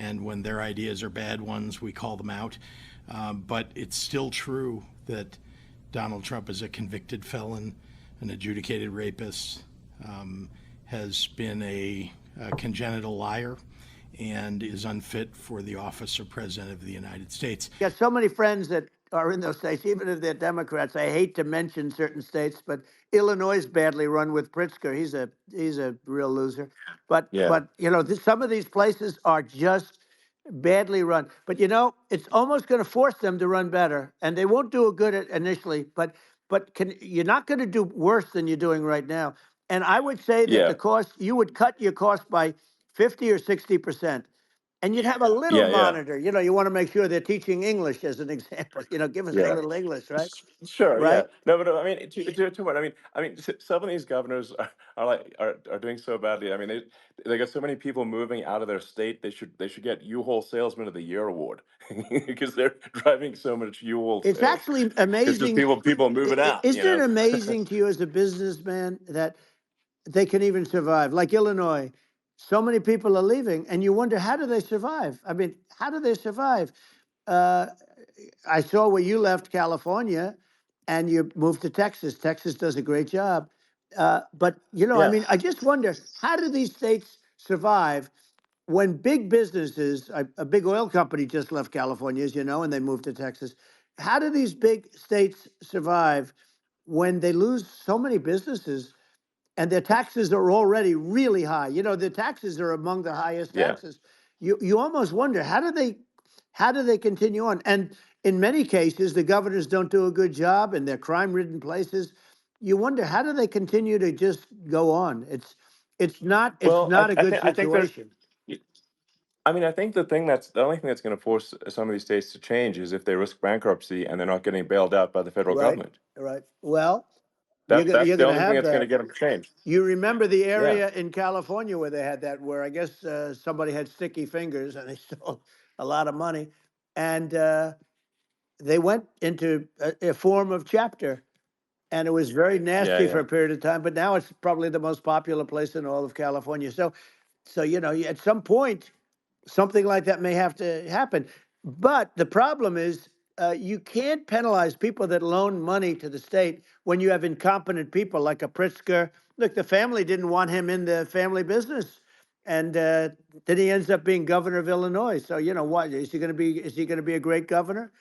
and when their ideas are bad ones, we call them out. But it's still true that Donald Trump is a convicted felon, an adjudicated rapist, has been a congenital liar, and is unfit for the office of President of the United States. Got so many friends that are in those states, even if they're Democrats. I hate to mention certain states, but Illinois is badly run with Pritzker. He's a real loser. But some of these places are just badly run. But it's almost going to force them to run better, and they won't do it good initially. But you're not going to do worse than you're doing right now. And I would say that the cost, you would cut your cost by 50 or 60%. And you'd have a little monitor. You want to make sure they're teaching English as an example. Give us a little English, right? Sure, yeah. Right? No, but I mean, to what? Some of these governors are doing so badly. I mean, they got so many people moving out of their state. They should get U-Haul Salesman of the Year award because they're driving so much U-Haul It's sales. actually It's just amazing. people moving out. Isn't it amazing to you as a businessman that they can even survive? Like Illinois, so many people are leaving, and you wonder, how do they survive? I mean, how do they survive? I saw where you left California and you moved to Texas. Texas does a great job. But, I mean, I just wonder, how do these states survive when big businesses, a big oil company just left California, as you know, and they moved to Texas. How do these big states survive when they lose so many businesses and their taxes are already really high? The taxes are among the highest taxes. You almost wonder, how do they continue on? And in many cases, the governors don't do a good job in their crime-ridden places. You wonder, how do they continue to just go on? It's not a good situation. I think the only thing that's going to force some of these states to change is if they risk bankruptcy and they're not getting bailed out by the federal government. Right. Well, That's you're the going to only thing have that's going to that. get them to change. You remember the area in California where they had that, where I guess somebody had sticky fingers and they stole a lot of money, and they went into a form of chapter, and it was very nasty for a period of time. But now it's probably the most popular place in all of California. So at some point, something like that may have to happen. But the problem is, you can't penalize people that loan money to the state when you have incompetent people like a Pritzker. Look, the family didn't want him in the family business, and then he ends up being governor of Illinois. So what is he going to be? Is he going to be a great governor?